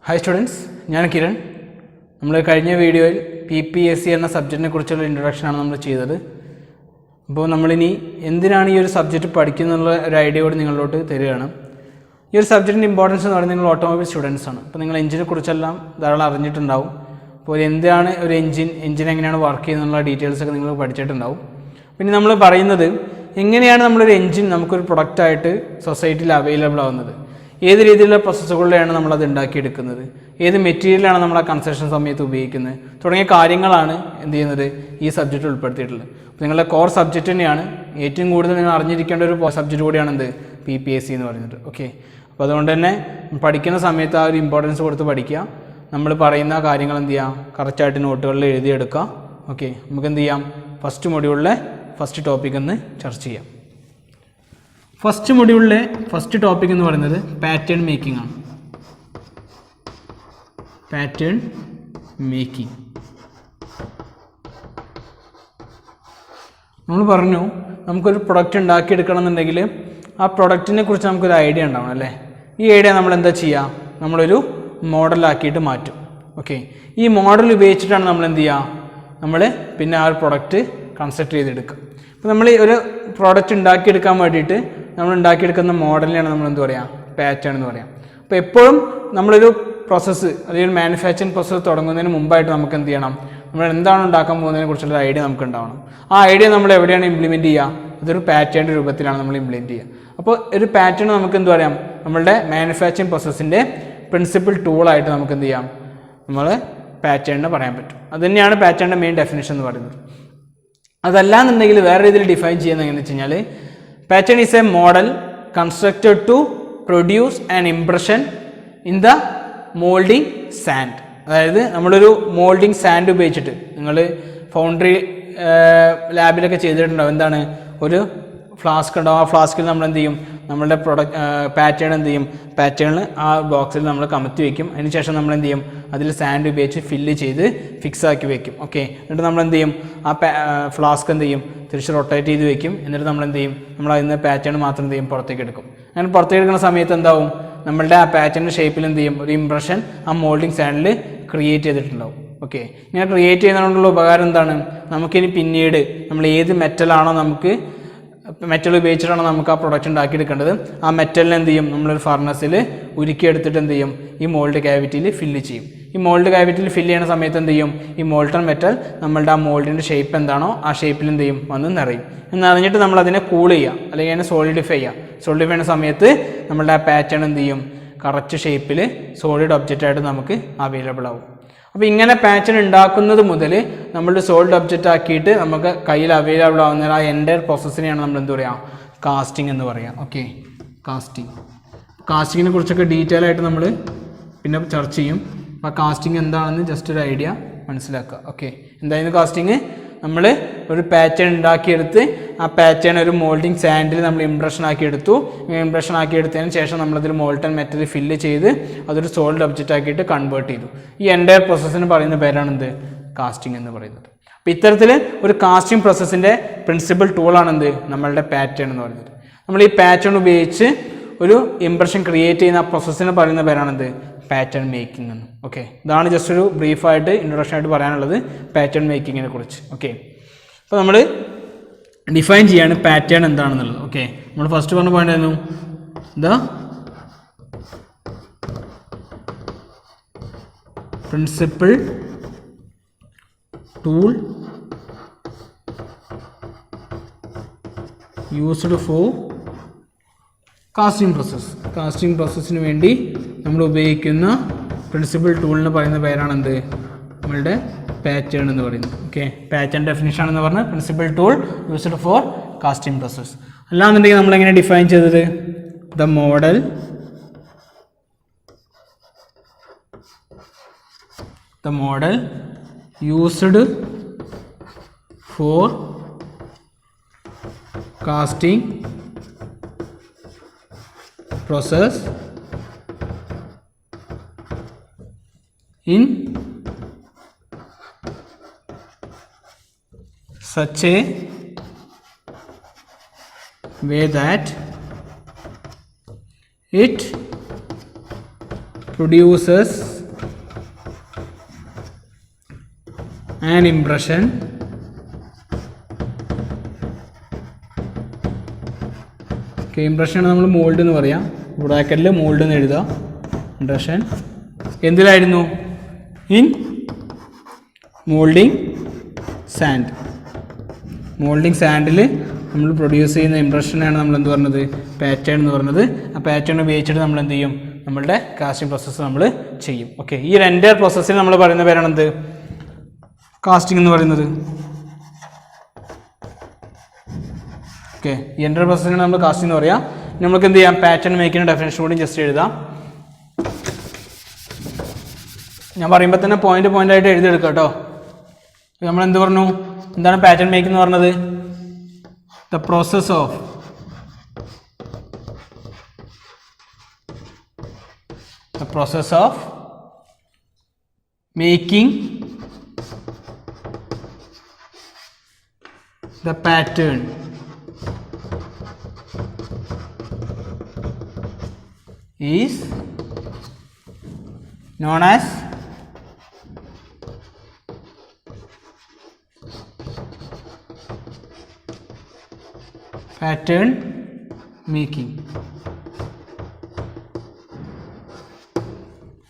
Hi students, ഞാൻ കിരൺ. നമ്മൾ കഴിഞ്ഞ വീഡിയോയിൽ PPSC എന്ന സബ്ജക്റ്റിനെ കുറിച്ചുള്ള ഇൻട്രൊഡക്ഷനാണ് നമ്മൾ ചെയ്തത്. അപ്പോൾ നമ്മളിനി എന്തിനാണ് ഈ ഒരു സബ്ജക്റ്റ് പഠിക്കുന്നുള്ള ഒരു ഐഡിയ കൂടി നിങ്ങളിലോട്ട് തരികയാണ്. ഈ ഒരു സബ്ജക്റ്റിൻ്റെ ഇമ്പോർട്ടൻസ് എന്ന് പറയുന്നത് നിങ്ങൾ ഓട്ടോമൊബൈൽ സ്റ്റുഡൻസാണ്. അപ്പോൾ നിങ്ങൾ എഞ്ചിനെ കുറിച്ചെല്ലാം ധാരാളം അറിഞ്ഞിട്ടുണ്ടാവും. അപ്പോൾ എന്താണ് ഒരു എഞ്ചിൻ എങ്ങനെയാണ് വർക്ക് ചെയ്യുന്നുള്ള ഡീറ്റെയിൽസൊക്കെ നിങ്ങൾ പഠിച്ചിട്ടുണ്ടാവും. പിന്നെ നമ്മൾ പറയുന്നത് എങ്ങനെയാണ് നമ്മളൊരു എഞ്ചിൻ നമുക്കൊരു പ്രൊഡക്റ്റായിട്ട് സൊസൈറ്റിയിൽ അവൈലബിൾ ആവുന്നത്, ഏത് രീതിയിലുള്ള പ്രോസസ്സുകളിലാണ് നമ്മളത് ഉണ്ടാക്കിയെടുക്കുന്നത്, ഏത് മെറ്റീരിയലാണ് നമ്മൾ ആ കൺസ്ട്രക്ഷൻ സമയത്ത് ഉപയോഗിക്കുന്നത് തുടങ്ങിയ കാര്യങ്ങളാണ് എന്ത് ചെയ്യുന്നത് ഈ സബ്ജക്റ്റ് ഉൾപ്പെടുത്തിയിട്ടുള്ളത്. അപ്പോൾ നിങ്ങളുടെ കോർ സബ്ജക്റ്റ് തന്നെയാണ്. ഏറ്റവും കൂടുതൽ നിങ്ങൾ അറിഞ്ഞിരിക്കേണ്ട ഒരു സബ്ജക്റ്റ് കൂടിയാണ് എന്ത് PPSC എന്ന് പറയുന്നത്. ഓക്കെ, അപ്പോൾ അതുകൊണ്ട് തന്നെ പഠിക്കുന്ന സമയത്ത് ആ ഒരു ഇമ്പോർട്ടൻസ് കൊടുത്ത് പഠിക്കുക. നമ്മൾ പറയുന്ന കാര്യങ്ങൾ എന്ത് ചെയ്യാം, കറക്റ്റായിട്ട് നോട്ടുകളിൽ എഴുതിയെടുക്കുക. ഓക്കെ, നമുക്ക് എന്ത് ചെയ്യാം, ഫസ്റ്റ് മൊഡ്യൂളിലെ ഫസ്റ്റ് ടോപ്പിക് ഒന്ന് ചർച്ച ചെയ്യാം. ഫസ്റ്റ് മൊഡ്യൂളിലെ ഫസ്റ്റ് ടോപ്പിക് എന്ന് പറയുന്നത് പാറ്റേൺ മേക്കിംഗ് ആണ്. പാറ്റേൺ മേക്കിംഗ് നമ്മൾ പറഞ്ഞു, നമുക്കൊരു പ്രൊഡക്റ്റ് ഉണ്ടാക്കിയെടുക്കണം എന്നുണ്ടെങ്കിൽ ആ പ്രൊഡക്റ്റിനെ കുറിച്ച് നമുക്കൊരു ഐഡിയ ഉണ്ടാവണം അല്ലേ. ഈ ഐഡിയ നമ്മൾ എന്താ ചെയ്യുക, നമ്മളൊരു മോഡലാക്കിയിട്ട് മാറ്റും. ഓക്കെ, ഈ മോഡൽ ഉപയോഗിച്ചിട്ടാണ് നമ്മൾ എന്ത് ചെയ്യുക, നമ്മൾ പിന്നെ ആ ഒരു പ്രൊഡക്റ്റ് കൺസ്ട്രക്ട് ചെയ്തെടുക്കുക. അപ്പോൾ നമ്മൾ ഒരു പ്രോഡക്റ്റ് ഉണ്ടാക്കിയെടുക്കാൻ വേണ്ടിയിട്ട് നമ്മൾ ഉണ്ടാക്കിയെടുക്കുന്ന മോഡലിനാണ് നമ്മൾ എന്ത് പറയുക, പാറ്റേൺ എന്ന് പറയാം. അപ്പോൾ എപ്പോഴും നമ്മളൊരു പ്രോസസ്സ് അല്ലെങ്കിൽ മാനുഫാക്ചറിങ് പ്രോസസ്സ് തുടങ്ങുന്നതിന് മുമ്പായിട്ട് നമുക്ക് എന്ത് ചെയ്യണം, നമ്മൾ എന്താണ് ഉണ്ടാക്കാൻ പോകുന്നതിനെ കുറിച്ചുള്ള ഐഡിയ നമുക്ക് ഉണ്ടാവണം. ആ ഐഡിയ നമ്മൾ എവിടെയാണ് ഇംപ്ലിമെൻറ്റ് ചെയ്യുക, ഇതൊരു പാറ്റേണിൻ്റെ രൂപത്തിലാണ് നമ്മൾ ഇംപ്ലിമെൻറ്റ് ചെയ്യുക. അപ്പോൾ ഒരു പാറ്റേൺ നമുക്ക് എന്ത് പറയാം, നമ്മളുടെ മാനുഫാക്ചറിങ് പ്രോസസ്സിൻ്റെ പ്രിൻസിപ്പൽ ടൂളായിട്ട് നമുക്ക് എന്ത് ചെയ്യാം, നമ്മൾ പാറ്റേണിനെ പറയാൻ പറ്റും. അതുതന്നെയാണ് പാറ്റേണിൻ്റെ മെയിൻ ഡെഫിനിഷൻ എന്ന് പറയുന്നത്. അതല്ലാന്നുണ്ടെങ്കിൽ വേറെ രീതിയിൽ ഡിഫൈൻ ചെയ്യുന്നത് എങ്ങനെയാണെന്ന് വെച്ച് കഴിഞ്ഞാൽ, pattern is a model constructed to produce an impression in the moulding sand. അതായത് നമ്മളൊരു മോൾഡിങ് സാൻഡ് ഉപയോഗിച്ചിട്ട്, നിങ്ങൾ ഫൗണ്ടറി ലാബിലൊക്കെ ചെയ്തിട്ടുണ്ടാവും, എന്താണ് ഒരു ഫ്ലാസ്ക് ഉണ്ടാവും. ആ ഫ്ലാസ്കിൽ നമ്മൾ എന്ത് ചെയ്യും, നമ്മളുടെ പാറ്റേൺ എന്ത് ചെയ്യും, പാറ്റേണിൽ ആ ബോക്സിൽ നമ്മൾ കമത്തി വയ്ക്കും. അതിനുശേഷം നമ്മൾ എന്ത് ചെയ്യും, അതിൽ സാൻഡ് ഉപയോഗിച്ച് ഫില്ല് ചെയ്ത് ഫിക്സ് ആക്കി വെക്കും. ഓക്കെ, എന്നിട്ട് നമ്മൾ എന്ത് ചെയ്യും, ആ ഫ്ലാസ്ക് എന്ത് ചെയ്യും, തിരിച്ച് റൊട്ടേറ്റ് ചെയ്ത് വെക്കും. എന്നിട്ട് നമ്മൾ എന്ത് ചെയ്യും, നമ്മൾ അതിന് പാറ്റേൺ മാത്രം എന്ത് ചെയ്യും, പുറത്തേക്ക് എടുക്കും. അങ്ങനെ പുറത്തേക്ക് എടുക്കുന്ന സമയത്ത് എന്താവും, നമ്മളുടെ ആ പാറ്റേണിൻ്റെ ഷേപ്പിൽ എന്ത് ചെയ്യും, ഒരു ഇംപ്രഷൻ ആ മോൾഡിങ് സാൻഡിൽ ക്രിയേറ്റ് ചെയ്തിട്ടുണ്ടാവും. ഓക്കെ, ഇങ്ങനെ ക്രിയേറ്റ് ചെയ്യുന്നതുകൊണ്ടുള്ള ഉപകാരം എന്താണ്, നമുക്കിനി പിന്നീട് നമ്മൾ ഏത് മെറ്റലാണോ മെറ്റൽ ഉപയോഗിച്ചിട്ടാണോ നമുക്ക് ആ പ്രൊഡക്റ്റ് ഉണ്ടാക്കിയെടുക്കേണ്ടത്, ആ മെറ്റലിനെ എന്ത് ചെയ്യും, നമ്മളൊരു ഫർണസിൽ ഉരുക്കിയെടുത്തിട്ട് എന്ത് ചെയ്യും, ഈ മോൾഡ് ക്യാവിറ്റിയിൽ ഫില്ല് ചെയ്യും. ഈ മോൾഡ് ക്യാവിറ്റിയിൽ ഫില്ല് ചെയ്യുന്ന സമയത്ത് എന്ത് ചെയ്യും, ഈ മോൾട്ടൺ മെറ്റൽ നമ്മളുടെ ആ മോൾഡിൻ്റെ ഷേപ്പ് എന്താണോ ആ ഷേപ്പിൽ എന്ത് ചെയ്യും, വന്ന് നിറയും. എന്നറിഞ്ഞിട്ട് നമ്മൾ അതിനെ കൂൾ ചെയ്യുക, അല്ലെങ്കിൽ അതിനെ സോളിഡിഫൈ ചെയ്യുക. സോളിഡിഫൈ ചെയ്യുന്ന സമയത്ത് നമ്മളുടെ ആ പാറ്റേൺ എന്ത് ചെയ്യും, കറക്റ്റ് ഷേപ്പിൽ സോളിഡ് ഒബ്ജക്റ്റായിട്ട് നമുക്ക് അവൈലബിൾ ആവും. അപ്പോൾ ഇങ്ങനെ പാറ്റേൺ ഉണ്ടാക്കുന്നത് മുതൽ നമ്മളുടെ സോൾഡ് ഒബ്ജക്റ്റ് ആക്കിയിട്ട് നമുക്ക് കയ്യിൽ അവൈലബിൾ ആവുന്ന ആ എൻ്റയർ പ്രോസസ്സിനെയാണ് നമ്മൾ എന്ത് പറയുക, കാസ്റ്റിംഗ് എന്ന് പറയാം. ഓക്കെ, കാസ്റ്റിങ്ങിനെ കുറിച്ചൊക്കെ ഡീറ്റെയിൽ ആയിട്ട് നമ്മൾ പിന്നെ ചർച്ച ചെയ്യും. അപ്പോൾ കാസ്റ്റിംഗ് എന്താണെന്ന് ജസ്റ്റ് ഒരു ഐഡിയ മനസ്സിലാക്കുക. ഓക്കെ, എന്തായിരുന്നു കാസ്റ്റിംഗ്, നമ്മൾ ഒരു പാറ്റേൺ ഉണ്ടാക്കിയെടുത്ത് ആ പാറ്റേൺ ഒരു മോൾഡിങ് സാൻഡിൽ നമ്മൾ ഇംപ്രഷൻ ആക്കിയെടുത്തു. ഇംപ്രഷൻ ആക്കിയെടുത്തതിന് ശേഷം നമ്മളതിൽ മോൾട്ടൺ മെറ്റൽ ഫില്ല് ചെയ്ത് അതൊരു സോൾഡ് ഒബ്ജക്റ്റ് ആക്കിയിട്ട് കൺവേർട്ട് ചെയ്തു. ഈ എൻ്റയർ പ്രോസസ്സിന് പറയുന്ന പേരാണ് എന്ത്, കാസ്റ്റിംഗ് എന്ന് പറയുന്നത്. അപ്പോൾ ഇത്തരത്തിൽ ഒരു കാസ്റ്റിംഗ് പ്രോസസ്സിൻ്റെ പ്രിൻസിപ്പൽ ടൂളാണ് എന്ത്, നമ്മളുടെ പാറ്റേൺ എന്ന് പറയുന്നത്. നമ്മൾ ഈ പാറ്റേൺ ഉപയോഗിച്ച് ഒരു ഇംപ്രഷൻ ക്രിയേറ്റ് ചെയ്യുന്ന ആ പ്രോസസ്സിന് പറയുന്ന പേരാണ് എന്ത്, പാറ്റേൺ മേക്കിംഗ് എന്ന്. ഓക്കെ, ഇതാണ് ജസ്റ്റ് ഒരു ബ്രീഫായിട്ട് ഇൻട്രൊഡക്ഷൻ ആയിട്ട് പറയാനുള്ളത് പാറ്റേൺ മേക്കിങ്ങിനെ കുറിച്ച്. ഓക്കെ, അപ്പോൾ നമ്മൾ ഡിഫൈൻ ചെയ്യാണ് പാറ്റേൺ എന്താണെന്നുള്ളത്. ഓക്കെ, നമ്മൾ ഫസ്റ്റ് പറഞ്ഞ പോയിന്റ് ആയിരുന്നു the principal tool used for casting process. Casting പ്രോസസ്സിന് വേണ്ടി നമ്മൾ ഉപയോഗിക്കുന്ന പ്രിൻസിപ്പൽ ടൂളിന് പറയുന്ന പേരാണ് എന്ത്, നമ്മളുടെ പാറ്റേൺ എന്ന് പറയുന്നത്. ഓക്കെ, പാറ്റേൺ ഡെഫിനിഷൻ ആണെന്ന് പറഞ്ഞാൽ principal tool used for casting process. അല്ലാന്നുണ്ടെങ്കിൽ നമ്മളെങ്ങനെ ഡിഫൈൻ ചെയ്തത്, the model used for casting process in such a way that it produces an impression impression നമ്മൾ മോൾഡ് എന്ന് പറയാം, ബ്രാക്കറ്റിൽ മോൾഡ് എന്ന് എഴുതുക. ഇംപ്രഷൻ എന്തിലായിരുന്നു? In moulding sand. മോൾഡിങ് സാൻഡിൽ നമ്മൾ പ്രൊഡ്യൂസ് ചെയ്യുന്ന ഇംപ്രഷനാണ് നമ്മൾ എന്ത് പറഞ്ഞത്? പാറ്റേൺ എന്ന് പറഞ്ഞത്. ആ പാറ്റേൺ ഉപയോഗിച്ചിട്ട് നമ്മൾ എന്ത് ചെയ്യും? നമ്മളുടെ കാസ്റ്റിംഗ് പ്രോസസ്സ് നമ്മൾ ചെയ്യും. ഓക്കെ, ഈ റെൻഡർ പ്രോസസ്സിന് നമ്മൾ പറയുന്ന പേരാണ് എന്ത്? കാസ്റ്റിംഗ് എന്ന് പറയുന്നത്. ഓക്കെ, ഈ റെൻഡർ പ്രോസസ്സിനാണ് നമ്മൾ കാസ്റ്റിംഗ് എന്ന് പറയാം. നമുക്ക് എന്ത് ചെയ്യാം? പാറ്റേൺ മേക്കിംഗ് ഡെഫിനേഷൻ കൂടി ജസ്റ്റ് എഴുതാം. ഞാൻ പറയുമ്പോൾ തന്നെ പോയിന്റ് ആയിട്ട് എഴുതിയെടുക്കാം കേട്ടോ. നമ്മൾ എന്ത് പറഞ്ഞു? എന്താണ് പാറ്റേൺ മേക്കിംഗ് എന്ന് പറഞ്ഞത്? The process of making the pattern is known as pattern making.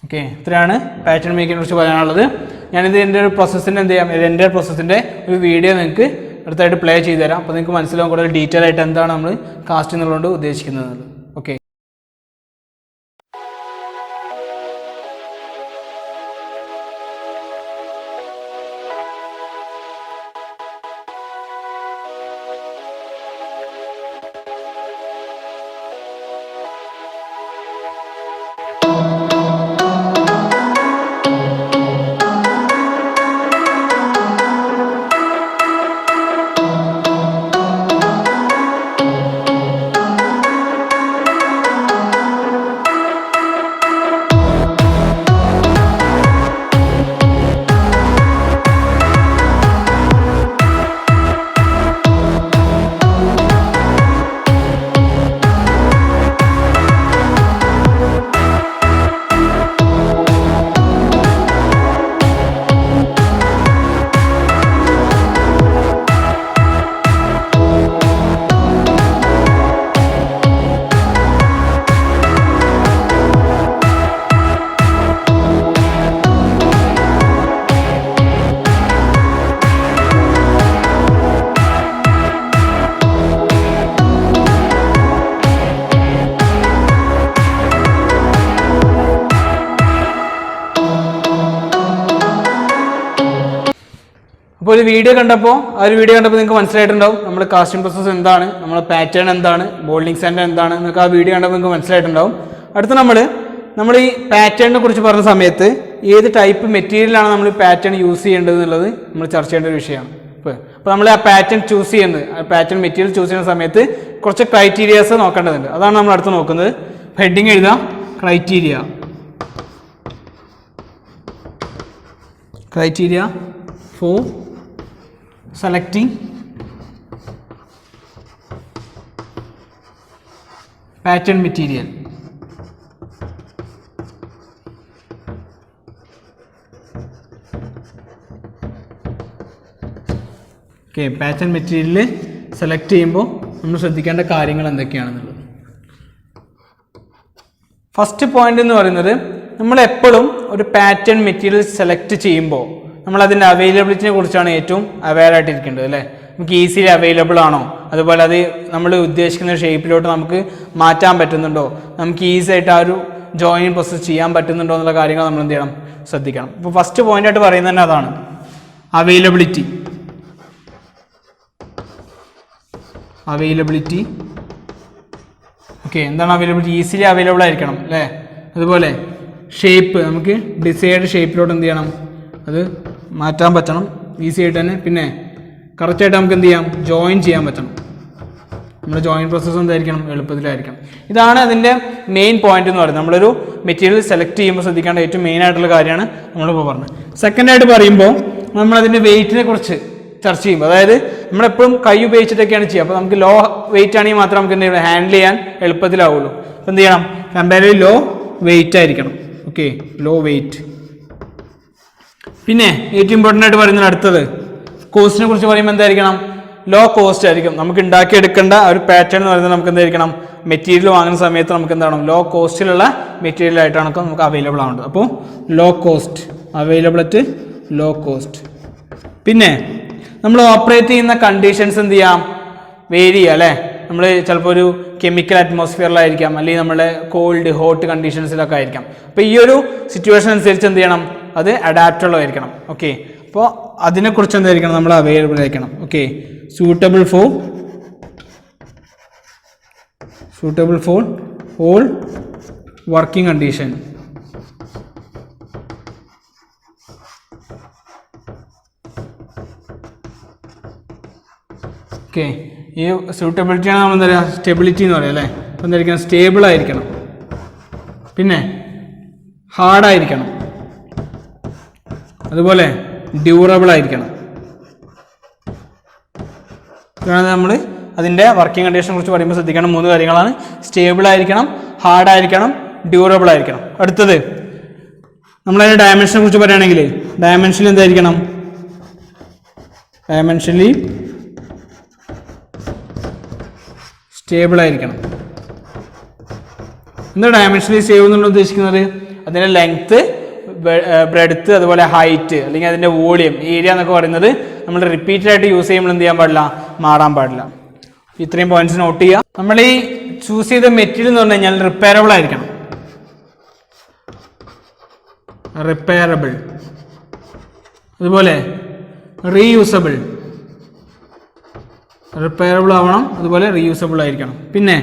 Okay, ഇത്രയാണ് പാറ്റേൺ മേക്കിങ്ങിനെ കുറിച്ച് പറയാനുള്ളത്. ഞാനിത് എൻ്റെ ഒരു പ്രോസസ്സിൻ്റെ എന്ത് ചെയ്യാം? എൻ്റെ പ്രോസസ്സിൻ്റെ ഒരു വീഡിയോ നിങ്ങൾക്ക് അടുത്തായിട്ട് പ്ലേ ചെയ്തു തരാം. അപ്പോൾ നിങ്ങൾക്ക് മനസ്സിലാവും കൂടുതൽ ഡീറ്റെയിൽ ആയിട്ട് എന്താണ് നമ്മൾ കാസ്റ്റ് എന്നുള്ളതുകൊണ്ട് ഉദ്ദേശിക്കുന്നത്. ഓക്കെ, അപ്പോൾ ഒരു വീഡിയോ കണ്ടപ്പോൾ നിങ്ങൾക്ക് മനസ്സിലായിട്ടുണ്ടാവും നമ്മൾ കാസ്റ്റിംഗ് പ്രോസസ്സ് എന്താണ്, നമ്മുടെ പാറ്റേൺ എന്താണ്, മോൾഡിംഗ് സെൻറ്റർ എന്താണ് എന്നൊക്കെ ആ വീഡിയോ കണ്ടപ്പോൾ നിങ്ങൾക്ക് മനസ്സിലായിട്ടുണ്ടാവും. അടുത്ത നമ്മൾ ഈ പാറ്റേണിനെ കുറിച്ച് പറഞ്ഞ സമയത്ത് ഏത് ടൈപ്പ് മെറ്റീരിയലാണ് നമ്മൾ പാറ്റേൺ യൂസ് ചെയ്യേണ്ടത് എന്നുള്ളത് നമ്മൾ ചർച്ച ചെയ്യേണ്ട ഒരു വിഷയമാണ്. അപ്പോൾ നമ്മൾ ആ പാറ്റേൺ ചൂസ് ചെയ്യുന്നത്, ആ പാറ്റേൺ മെറ്റീരിയൽ ചൂസ് ചെയ്യുന്ന സമയത്ത് കുറച്ച് ക്രൈറ്റീരിയാസ് നോക്കേണ്ടതുണ്ട്. അതാണ് നമ്മൾ അടുത്ത് നോക്കുന്നത്. ഹെഡിങ് എഴുതാം, criteria four selecting pattern material. Okay, pattern material select ചെയ്യുമ്പോൾ നമ്മൾ ശ്രദ്ധിക്കേണ്ട കാര്യങ്ങൾ എന്തൊക്കെയാണെന്നുള്ളത്. ഫസ്റ്റ് പോയിന്റ് എന്ന് പറയുന്നത്, നമ്മൾ എപ്പോഴും ഒരു പാറ്റേൺ മെറ്റീരിയൽ സെലക്ട് ചെയ്യുമ്പോൾ നമ്മൾ അതിൻ്റെ അവൈലബിലിറ്റിനെ കുറിച്ചാണ് ഏറ്റവും അവെയർ ആയിട്ടിരിക്കേണ്ടത് അല്ലേ. നമുക്ക് ഈസിലി അവൈലബിൾ ആണോ, അതുപോലെ അത് നമ്മൾ ഉദ്ദേശിക്കുന്ന ഷേപ്പിലോട്ട് നമുക്ക് മാറ്റാൻ പറ്റുന്നുണ്ടോ, നമുക്ക് ഈസി ആയിട്ട് ആ ഒരു ജോയിൻ പ്രോസസ് ചെയ്യാൻ പറ്റുന്നുണ്ടോ എന്നുള്ള കാര്യങ്ങൾ നമ്മൾ എന്ത് ചെയ്യണം? ശ്രദ്ധിക്കണം. ഇപ്പോൾ ഫസ്റ്റ് പോയിന്റ് ആയിട്ട് പറയുന്നത് തന്നെ അതാണ്, അവൈലബിലിറ്റി. ഓക്കെ, എന്താണ് അവൈലബിലിറ്റി? ഈസിലി അവൈലബിൾ ആയിരിക്കണം അല്ലേ. അതുപോലെ ഷേപ്പ്, നമുക്ക് ഡിസൈഡ് ഷേപ്പിലോട്ട് എന്ത് ചെയ്യണം? അത് മാറ്റാൻ പറ്റണം ഈസി ആയിട്ട് തന്നെ. പിന്നെ കറക്റ്റായിട്ട് നമുക്ക് എന്ത് ചെയ്യാം? ജോയിൻ ചെയ്യാൻ പറ്റണം. നമ്മുടെ ജോയിൻ പ്രോസസ്സ് എന്തായിരിക്കണം? എളുപ്പത്തിലായിരിക്കണം. ഇതാണ് അതിൻ്റെ മെയിൻ പോയിന്റ് എന്ന് പറയുന്നത്. നമ്മളൊരു മെറ്റീരിയൽ സെലക്ട് ചെയ്യുമ്പോൾ ശ്രദ്ധിക്കേണ്ട ഏറ്റവും മെയിൻ ആയിട്ടുള്ള കാര്യമാണ് നമ്മളിപ്പോൾ പറഞ്ഞത്. സെക്കൻഡായിട്ട് പറയുമ്പോൾ നമ്മളതിൻ്റെ വെയിറ്റിനെ കുറിച്ച് ചർച്ച ചെയ്യുമ്പോൾ, അതായത് നമ്മളെപ്പോഴും കൈ ഉപയോഗിച്ചിട്ടൊക്കെയാണ് ചെയ്യുക. അപ്പോൾ നമുക്ക് ലോ വെയിറ്റ് ആണെങ്കിൽ മാത്രമേ നമുക്ക് എന്ത് ചെയ്യണം? ഹാൻഡിൽ ചെയ്യാൻ എളുപ്പത്തിലാവുള്ളൂ. അപ്പോൾ എന്ത് ചെയ്യണം? കമ്പാരിറ്റീവ്ലി ലോ വെയിറ്റ് ആയിരിക്കണം. Okay, low weight. പിന്നെ ഏറ്റവും ഇമ്പോർട്ടൻ്റ് ആയിട്ട് പറയുന്നത് അടുത്തത് കോസ്റ്റിനെ കുറിച്ച് പറയുമ്പോൾ എന്തായിരിക്കണം? ലോ കോസ്റ്റ് ആയിരിക്കും. നമുക്ക് ഉണ്ടാക്കിയെടുക്കേണ്ട ഒരു പാറ്റേൺ എന്ന് പറയുന്നത് നമുക്ക് എന്തായിരിക്കണം? മെറ്റീരിയൽ വാങ്ങുന്ന സമയത്ത് നമുക്ക് എന്താണ് ലോ കോസ്റ്റിലുള്ള മെറ്റീരിയൽ ആയിട്ടാണ് നമുക്ക് അവൈലബിൾ ആവുന്നത്. അപ്പോൾ low cost, available at low cost. പിന്നെ നമ്മൾ ഓപ്പറേറ്റ് ചെയ്യുന്ന കണ്ടീഷൻസ് എന്ത് ചെയ്യാം? വേരി ചെയ്യാം അല്ലേ? നമ്മൾ ചിലപ്പോൾ ഒരു കെമിക്കൽ അറ്റ്മോസ്ഫിയറിലായിരിക്കാം, അല്ലെങ്കിൽ നമ്മുടെ കോൾഡ് ഹോട്ട് കണ്ടീഷൻസിലൊക്കെ ആയിരിക്കാം. അപ്പോൾ ഈ ഒരു സിറ്റുവേഷൻ അനുസരിച്ച് എന്ത് ചെയ്യണം? അത് അഡാപ്റ്റബിൾ ആയിരിക്കണം. ഓക്കെ, അപ്പോൾ അതിനെക്കുറിച്ച് എന്തായിരിക്കണം? നമ്മൾ അവൈലബിൾ ആയിരിക്കണം. Okay, suitable for all working condition. Okay, ഈ സ്യൂട്ടബിലിറ്റിയാണ് നമ്മൾ എന്താ പറയുക? സ്റ്റെബിലിറ്റി എന്ന് പറയാം അല്ലേ? അപ്പോൾ എന്തായിരിക്കണം? സ്റ്റേബിൾ ആയിരിക്കണം, പിന്നെ ഹാർഡായിരിക്കണം, അതുപോലെ ഡ്യൂറബിൾ ആയിരിക്കണം. ഇതാണ് നമ്മൾ അതിൻ്റെ വർക്കിംഗ് കണ്ടീഷനെ കുറിച്ച് പറയുമ്പോൾ ശ്രദ്ധിക്കണം 3 കാര്യങ്ങളാണ്. സ്റ്റേബിൾ ആയിരിക്കണം, ഹാർഡ് ആയിരിക്കണം, ഡ്യൂറബിൾ ആയിരിക്കണം. അടുത്തത് നമ്മളതിൻ്റെ ഡയമെൻഷനെ കുറിച്ച് പറയുകയാണെങ്കിൽ ഡയമെൻഷനിൽ എന്തായിരിക്കണം? ഡയമെൻഷനിൽ സ്റ്റേബിൾ ആയിരിക്കണം. എന്താ ഡയമെൻഷനിൽ സ്റ്റേബിൾ എന്നുള്ള ഉദ്ദേശിക്കുന്നത്? അതിൻ്റെ ലെങ്ത്ത്, ബ്രെഡ്ത്ത്, അതുപോലെ ഹൈറ്റ്, അല്ലെങ്കിൽ അതിൻ്റെ വോളിയം, ഏരിയ എന്നൊക്കെ പറയുന്നത് നമ്മൾ റിപ്പീറ്റഡ് ആയിട്ട് യൂസ് ചെയ്യുമ്പോൾ എന്ത് ചെയ്യാൻ പാടില്ല? മാറാൻ പാടില്ല. ഇത്രയും പോയിന്റ്സ് നോട്ട് ചെയ്യുക. നമ്മൾ ഈ ചൂസ് ചെയ്ത മെറ്റീരിയൽ എന്ന് പറഞ്ഞു കഴിഞ്ഞാൽ റിപ്പയറബിൾ ആയിരിക്കണം. റിപ്പയറബിൾ, അതുപോലെ റീയൂസബിൾ. റിപ്പയറബിൾ ആവണം, അതുപോലെ റീയൂസബിൾ ആയിരിക്കണം. പിന്നെ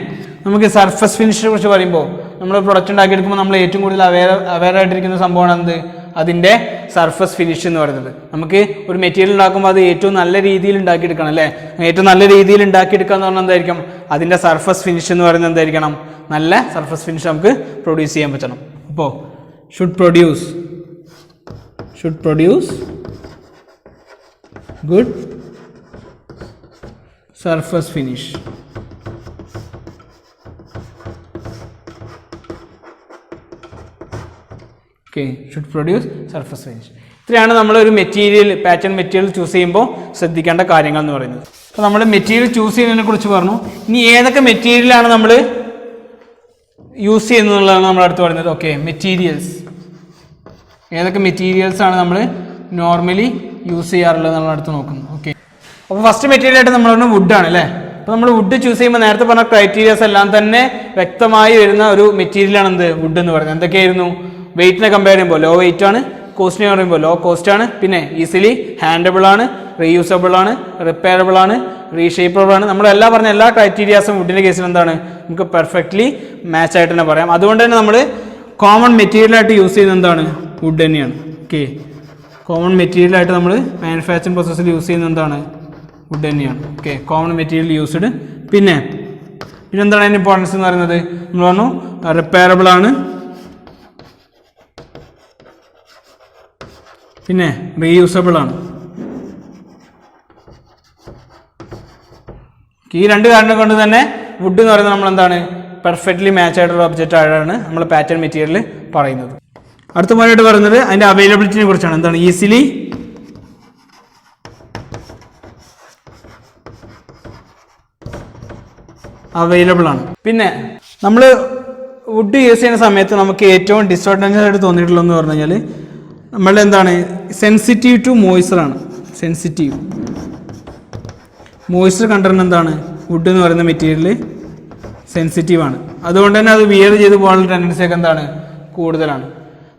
നമുക്ക് സർഫസ് ഫിനിഷിനെ കുറിച്ച് പറയുമ്പോൾ നമ്മൾ പ്രൊഡക്റ്റ് ഉണ്ടാക്കിയെടുക്കുമ്പോൾ നമ്മൾ ഏറ്റവും കൂടുതൽ അവെയർ ആയിട്ടിരിക്കുന്ന സംഭവമാണ് എന്ത്? അതിൻ്റെ സർഫസ് ഫിനിഷ് എന്ന് പറയുന്നത്. നമുക്ക് ഒരു മെറ്റീരിയൽ ഉണ്ടാക്കുമ്പോൾ അത് ഏറ്റവും നല്ല രീതിയിൽ ഉണ്ടാക്കിയെടുക്കണം അല്ലേ? ഏറ്റവും നല്ല രീതിയിൽ ഉണ്ടാക്കിയെടുക്കുക എന്ന് പറഞ്ഞാൽ എന്തായിരിക്കും? അതിൻ്റെ സർഫസ് ഫിനിഷ് എന്ന് പറയുന്നത് എന്തായിരിക്കണം? നല്ല സർഫസ് ഫിനിഷ് നമുക്ക് പ്രൊഡ്യൂസ് ചെയ്യാൻ പറ്റണം. അപ്പോൾ should produce good surface finish. Okay, should produce surface finish. ഇത്രയാണ് നമ്മളൊരു മെറ്റീരിയൽ, പാറ്റേൺ മെറ്റീരിയൽ ചൂസ് ചെയ്യുമ്പോൾ ശ്രദ്ധിക്കേണ്ട കാര്യങ്ങൾ എന്ന് പറയുന്നത്. അപ്പോൾ നമ്മൾ മെറ്റീരിയൽ ചൂസ് ചെയ്യുന്നതിനെ കുറിച്ച് പറഞ്ഞു. ഇനി ഏതൊക്കെ മെറ്റീരിയലാണ് നമ്മൾ യൂസ് ചെയ്യുന്നതെന്നുള്ളതാണ് നമ്മൾ അടുത്ത് പറയുന്നത്. Okay, materials. ഏതൊക്കെ മെറ്റീരിയൽസ് ആണ് നമ്മൾ നോർമലി യൂസ് ചെയ്യാറുള്ളത് നമ്മൾ അടുത്ത് നോക്കുന്നത്. ഓക്കെ, അപ്പോൾ ഫസ്റ്റ് മെറ്റീരിയൽ ആയിട്ട് നമ്മൾ പറഞ്ഞ വുഡാണ് അല്ലേ? അപ്പോൾ നമ്മൾ വുഡ് ചൂസ് ചെയ്യുമ്പോൾ നേരത്തെ പറഞ്ഞ ക്രൈറ്റീരിയാസ് എല്ലാം തന്നെ വ്യക്തമായി വരുന്ന ഒരു മെറ്റീരിയലാണ് എന്ത്? വുഡ് എന്ന് പറയുന്നത്. എന്തൊക്കെയായിരുന്നു? വെയിറ്റിനെ കമ്പയർ ചെയ്യുമ്പോൾ ലോ വെയിറ്റ് ആണ്, കോസ്റ്റിനെ പറയുമ്പോൾ ലോ കോസ്റ്റ് ആണ്, പിന്നെ ഈസിലി ഹാൻഡബിൾ ആണ്, റീയൂസബിൾ ആണ്, റിപ്പയറബിൾ ആണ്, റീഷേപ്പബിൾ ആണ്. നമ്മളെല്ലാം പറഞ്ഞ എല്ലാ ക്രൈറ്റീരിയാസും വുഡിൻ്റെ കേസിൽ എന്താണ്? നമുക്ക് പെർഫെക്റ്റ്ലി മാച്ച് ആയിട്ട് തന്നെ പറയാം. അതുകൊണ്ട് തന്നെ നമ്മൾ കോമൺ മെറ്റീരിയലായിട്ട് യൂസ് ചെയ്യുന്നത് എന്താണ്? വുഡ് തന്നെയാണ്. ഓക്കെ, കോമൺ മെറ്റീരിയലായിട്ട് നമ്മൾ മാനുഫാക്ചറിങ് പ്രോസസ്സിൽ യൂസ് ചെയ്യുന്നത് എന്താണ്? വുഡ് തന്നെയാണ്. Okay, common material used. പിന്നെന്താണ് അതിൻ്റെ ഇമ്പോർട്ടൻസ് എന്ന് പറയുന്നത്? നമ്മൾ പറഞ്ഞു റിപ്പയറബിൾ ആണ്, പിന്നെ റീയൂസബിൾ ആണ്. ഈ 2 കാരണം കൊണ്ട് തന്നെ വുഡ് എന്ന് പറയുന്നത് നമ്മൾ എന്താണ്? പെർഫെക്റ്റ്ലി മാച്ച് ആയിട്ടുള്ള ഒബ്ജക്റ്റ് ആയിട്ടാണ് നമ്മൾ പാറ്റേൺ മെറ്റീരിയൽ പറയുന്നത്. അടുത്ത പോലെയായിട്ട് പറയുന്നത് അതിൻ്റെ അവൈലബിലിറ്റിനെ കുറിച്ചാണ്. എന്താണ്? ഈസിലി അവൈലബിൾ ആണ്. പിന്നെ നമ്മൾ വുഡ് യൂസ് ചെയ്യുന്ന സമയത്ത് നമുക്ക് ഏറ്റവും ഡിസ്അഡ്വാൻറ്റേജ് ആയിട്ട് തോന്നിയിട്ടുള്ളതെന്ന് പറഞ്ഞു കഴിഞ്ഞാൽ നമ്മൾ എന്താണ്? സെൻസിറ്റീവ് ടു മോയ്സ്ചറാണ്. സെൻസിറ്റീവ് മോയ്സ്ചർ കണ്ടന്റ് എന്താണ്? വുഡ് എന്ന് പറയുന്ന മെറ്റീരിയൽ സെൻസിറ്റീവ് ആണ്. അതുകൊണ്ട് തന്നെ അത് വിയർ ചെയ്ത് പോകാനുള്ള ടെൻഡൻസി ഒക്കെ എന്താണ്? കൂടുതലാണ്.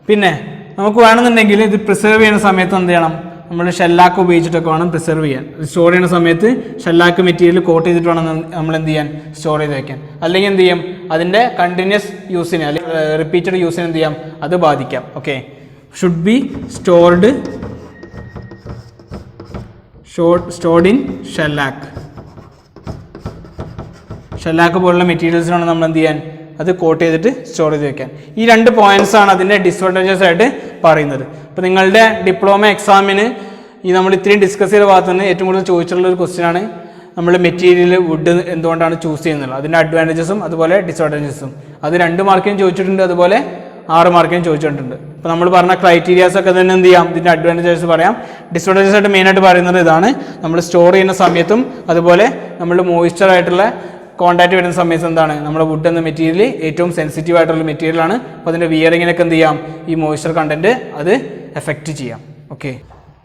പിന്നെ നമുക്ക് വേണമെന്നുണ്ടെങ്കിൽ ഇത് പ്രിസർവ് ചെയ്യുന്ന സമയത്ത് എന്ത് ചെയ്യണം? നമ്മൾ ഷെല്ലാക്ക് ഉപയോഗിച്ചിട്ടൊക്കെ വേണം പ്രിസർവ് ചെയ്യാൻ. സ്റ്റോർ ചെയ്യുന്ന സമയത്ത് ഷെല്ലാക്ക് മെറ്റീരിയൽ കോട്ട് ചെയ്തിട്ട് വേണം നമ്മൾ എന്ത് ചെയ്യാൻ? സ്റ്റോർ ചെയ്ത് വയ്ക്കാൻ. അല്ലെങ്കിൽ എന്ത് ചെയ്യും? അതിൻ്റെ കണ്ടിന്യൂസ് യൂസിന് അല്ലെങ്കിൽ റിപ്പീറ്റഡ് യൂസിന് എന്ത് ചെയ്യാം? അത് ബാധിക്കാം. Okay, should be stored in shellac. Shellac പോലുള്ള മെറ്റീരിയൽസിനാണ് നമ്മൾ എന്ത് ചെയ്യാൻ? അത് കോട്ട് ചെയ്തിട്ട് സ്റ്റോർ ചെയ്ത് വെക്കാൻ. ഈ 2 പോയിന്റ്സ് ആണ് അതിൻ്റെ ഡിസ്അഡ്വാൻറ്റേജസ് ആയിട്ട് പറയുന്നത്. ഇപ്പോൾ നിങ്ങളുടെ ഡിപ്ലോമ എക്സാമിന് ഈ നമ്മൾ ഇത്രയും ഡിസ്കസ് ചെയ്ത ഭാഗത്ത് നിന്ന് ഏറ്റവും കൂടുതൽ ചോദിച്ചിട്ടുള്ള ഒരു ക്വസ്റ്റ്യൻ ആണ് നമ്മൾ മെറ്റീരിയൽ വുഡ് എന്തുകൊണ്ടാണ് ചൂസ് ചെയ്യുന്നത്, അതിൻ്റെ അഡ്വാൻറ്റേജസും അതുപോലെ ഡിസ്അഡ്വാൻറ്റേജസും. അത് 2 മാർക്കിനും ചോദിച്ചിട്ടുണ്ട്, അതുപോലെ 6 മാർക്കിന് ചോദിച്ചിട്ടുണ്ട്. അപ്പോൾ നമ്മൾ പറഞ്ഞ ക്രൈറ്റീരിയാസ് ഒക്കെ തന്നെ എന്ത് ചെയ്യാം, ഇതിൻ്റെ അഡ്വാൻറ്റേജസ് പറയാം. ഡിസ്അഡ്വാൻറ്റേജസ് ആയിട്ട് മെയിനായിട്ട് പറയുന്നത് ഇതാണ്, നമ്മൾ സ്റ്റോർ ചെയ്യുന്ന സമയത്തും അതുപോലെ നമ്മൾ മോയ്സ്ചർ ആയിട്ടുള്ള കോൺടാക്ട് വരുന്ന സമയത്ത് എന്താണ്, നമ്മുടെ വുഡ് എന്ന മെറ്റീരിയൽ ഏറ്റവും സെൻസിറ്റീവ് ആയിട്ടുള്ള മെറ്റീരിയലാണ്. അപ്പോൾ അതിൻ്റെ വിയറിങ്ങിനൊക്കെ എന്ത് ചെയ്യാം, ഈ മോയ്സ്ചർ കണ്ടന്റ് അത് എഫക്റ്റ് ചെയ്യാം. ഓക്കെ,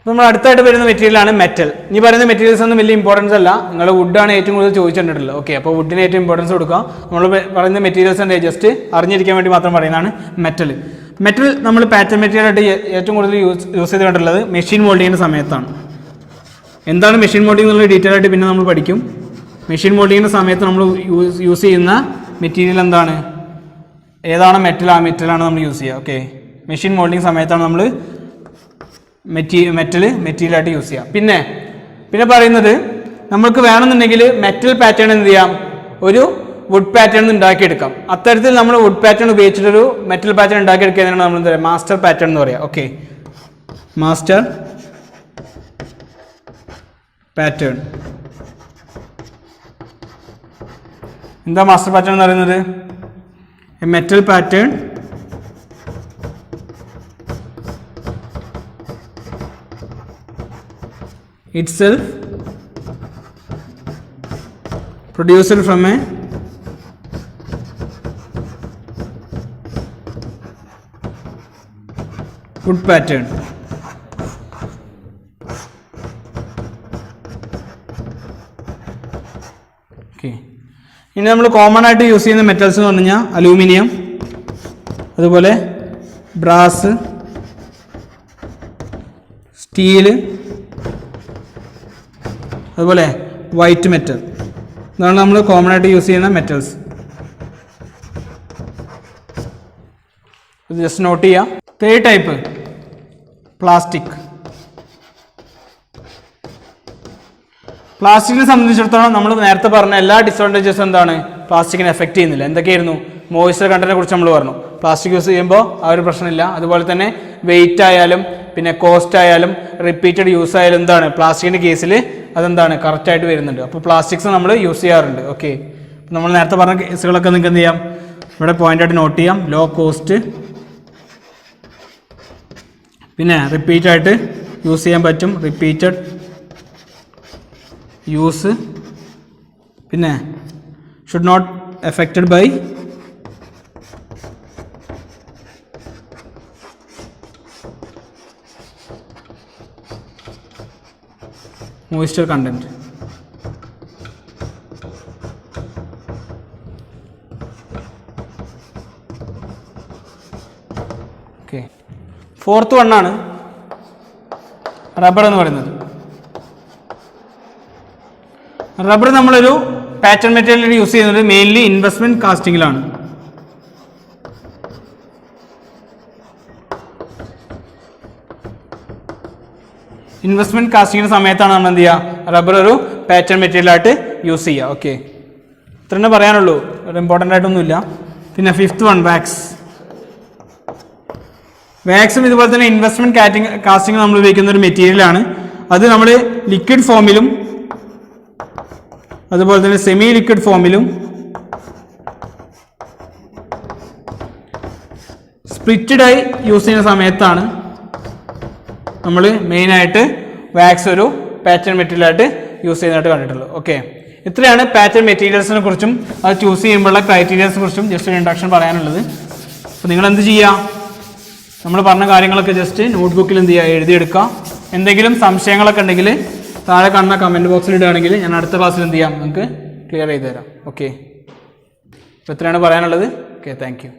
നമ്മൾ അടുത്തായിട്ട് വരുന്ന മെറ്റീരിയലാണ് മെറ്റൽ. ഈ പറയുന്ന മെറ്റീരിയൽസ് ഒന്നും വലിയ ഇമ്പോർട്ടൻസ് അല്ല, നിങ്ങൾ വുഡാണ് ഏറ്റവും കൂടുതൽ ചോദിച്ചിട്ടുള്ളത്. ഓക്കെ, അപ്പോൾ വുഡിന് ഏറ്റവും ഇമ്പോർട്ടൻസ് കൊടുക്കുക. നമ്മൾ പറയുന്ന മെറ്റീരിയൽസ് ഉണ്ട് ജസ്റ്റ് അറിഞ്ഞിരിക്കാൻ വേണ്ടി മാത്രം പറയുന്നതാണ് മെറ്റൽ. മെറ്റൽ നമ്മൾ പാറ്റേൺ മെറ്റീരിയൽ ആയിട്ട് ഏറ്റവും കൂടുതൽ യൂസ് ചെയ്തിട്ടുള്ളത് മെഷീൻ മോൾഡിങ്ങിൻ്റെ സമയത്താണ്. എന്താണ് മെഷീൻ മോൾഡിംഗ് എന്നുള്ള ഡീറ്റെയിൽ ആയിട്ട് പിന്നെ നമ്മൾ പഠിക്കും. മെഷീൻ മോൾഡിങ്ങിൻ്റെ സമയത്ത് നമ്മൾ യൂസ് ചെയ്യുന്ന മെറ്റീരിയൽ എന്താണ്, ഏതാണ് മെറ്റൽ, ആ മെറ്റലാണ് നമ്മൾ യൂസ് ചെയ്യുക. ഓക്കെ, മെഷീൻ മോൾഡിങ് സമയത്താണ് നമ്മൾ മെറ്റീരിയലായിട്ട് യൂസ് ചെയ്യാം. പിന്നെ പറയുന്നത് നമുക്ക് വേണമെന്നുണ്ടെങ്കിൽ മെറ്റൽ പാറ്റേൺ എന്ത് ചെയ്യാം, ഒരു വുഡ് പാറ്റേൺ ഉണ്ടാക്കിയെടുക്കാം. അത്തരത്തിൽ നമ്മൾ വുഡ് പാറ്റേൺ ഉപയോഗിച്ചിട്ടൊരു മെറ്റൽ പാറ്റേൺ ഉണ്ടാക്കിയെടുക്കുന്നതിനാണ് നമ്മൾ എന്താ പറയുക, മാസ്റ്റർ പാറ്റേൺ എന്ന് പറയാം. Okay, master pattern. എന്താ മാസ്റ്റർ പാറ്റേൺ എന്ന് പറയുന്നത്, A metal pattern itself produced from a wood pattern. Okay, ഇനി നമ്മൾ കോമൺ ആയിട്ട് യൂസ് ചെയ്യുന്ന മെറ്റൽസ് എന്ന് പറഞ്ഞു കഴിഞ്ഞാൽ അലൂമിനിയം, അതുപോലെ ബ്രാസ്, സ്റ്റീല്, അതുപോലെ വൈറ്റ് മെറ്റൽ. ഇതാണ് നമ്മൾ കോമൺ ആയിട്ട് യൂസ് ചെയ്യുന്ന മെറ്റൽസ്. ഇത് ജസ്റ്റ് നോട്ട് ചെയ്യാം. Third type plastic. പ്ലാസ്റ്റിക്കിനെ സംബന്ധിച്ചിടത്തോളം നമ്മൾ നേരത്തെ പറഞ്ഞ എല്ലാ ഡിസഡ്വാൻറ്റേജസും എന്താണ്, പ്ലാസ്റ്റിക്കിനെ എഫക്റ്റ് ചെയ്യുന്നില്ല. എന്തൊക്കെയായിരുന്നു, മോയ്സ്ചർ കണ്ടന്റിനെ കുറിച്ച് നമ്മൾ പറഞ്ഞു. പ്ലാസ്റ്റിക് യൂസ് ചെയ്യുമ്പോൾ ആ ഒരു പ്രശ്നമില്ല. അതുപോലെ തന്നെ വെയിറ്റ് ആയാലും പിന്നെ കോസ്റ്റ് ആയാലും റിപ്പീറ്റഡ് യൂസ് ആയാലും എന്താണ്, പ്ലാസ്റ്റിക്കിൻ്റെ കേസിൽ അതെന്താണ് കറക്റ്റായിട്ട് വരുന്നുണ്ട്. അപ്പോൾ പ്ലാസ്റ്റിക്സ് നമ്മൾ യൂസ് ചെയ്യാറുണ്ട്. ഓക്കെ, നമ്മൾ നേരത്തെ പറഞ്ഞ കേസുകളൊക്കെ നിങ്ങൾക്ക് എന്ത് ചെയ്യാം, ഇവിടെ പോയിൻ്റായിട്ട് നോട്ട് ചെയ്യാം. ലോ കോസ്റ്റ്, പിന്നെ റിപ്പീറ്റായിട്ട് യൂസ് ചെയ്യാൻ പറ്റും, റിപ്പീറ്റഡ് യൂസ്, പിന്നെ should not affected by moisture content. Okay, fourth വണ്ണാണ് റബ്ബർ എന്ന് പറയുന്നത്. റബ്ബർ നമ്മളൊരു പാറ്റേൺ മെറ്റീരിയൽ യൂസ് ചെയ്യുന്നത് മെയിൻലി ഇൻവെസ്റ്റ്മെന്റ് കാസ്റ്റിങ്ങിലാണ്. ഇൻവെസ്റ്റ്മെന്റ് കാസ്റ്റിങ്ങിൻ്റെ സമയത്താണ് നമ്മൾ എന്ത് ചെയ്യുക, റബ്ബർ ഒരു പാറ്റേൺ മെറ്റീരിയലായിട്ട് യൂസ് ചെയ്യുക. ഓക്കെ, ഇത്ര തന്നെ പറയാനുള്ളൂ, ഒരു ഇമ്പോർട്ടൻ്റ് ആയിട്ടൊന്നുമില്ല. പിന്നെ ഫിഫ്ത്ത് വൺ വാക്സ്. വാക്സും ഇതുപോലെ തന്നെ ഇൻവെസ്റ്റ്മെന്റ് കാസ്റ്റിംഗ് നമ്മൾ ഉപയോഗിക്കുന്ന ഒരു മെറ്റീരിയലാണ്. അത് നമ്മൾ ലിക്വിഡ് ഫോമിലും അതുപോലെ തന്നെ സെമി ലിക്വിഡ് ഫോമിലും സ്പ്ലിറ്റഡായി യൂസ് ചെയ്യുന്ന സമയത്താണ് നമ്മൾ മെയിനായിട്ട് വാക്സ് ഒരു പാറ്റേൺ മെറ്റീരിയലായിട്ട് യൂസ് ചെയ്യുന്നതായിട്ട് കണ്ടിട്ടുള്ളൂ. ഓക്കെ, ഇത്രയാണ് പാറ്റേൺ മെറ്റീരിയൽസിനെ കുറിച്ചും അത് ചൂസ് ചെയ്യുമ്പോഴുള്ള ക്രൈറ്റീരിയസിനെ കുറിച്ചും ജസ്റ്റ് ഒരു ഇൻട്രഡക്ഷൻ പറയാനുള്ളത്. അപ്പോൾ നിങ്ങൾ എന്ത് ചെയ്യുക, നമ്മൾ പറഞ്ഞ കാര്യങ്ങളൊക്കെ ജസ്റ്റ് നോട്ട്ബുക്കിൽ എന്ത് ചെയ്യുക, എഴുതിയെടുക്കുക. എന്തെങ്കിലും സംശയങ്ങളൊക്കെ ഉണ്ടെങ്കിൽ താഴെ കാണുന്ന കമൻറ്റ് ബോക്സിൽ ഇടുകയാണെങ്കിൽ ഞാൻ അടുത്ത ക്ലാസ്സിൽ എന്ത് ചെയ്യാം, നിങ്ങൾക്ക് ക്ലിയർ ചെയ്ത് തരാം. ഓക്കെ, അപ്പോൾ ഇത്രയാണ് പറയാനുള്ളത്. Okay, thank you.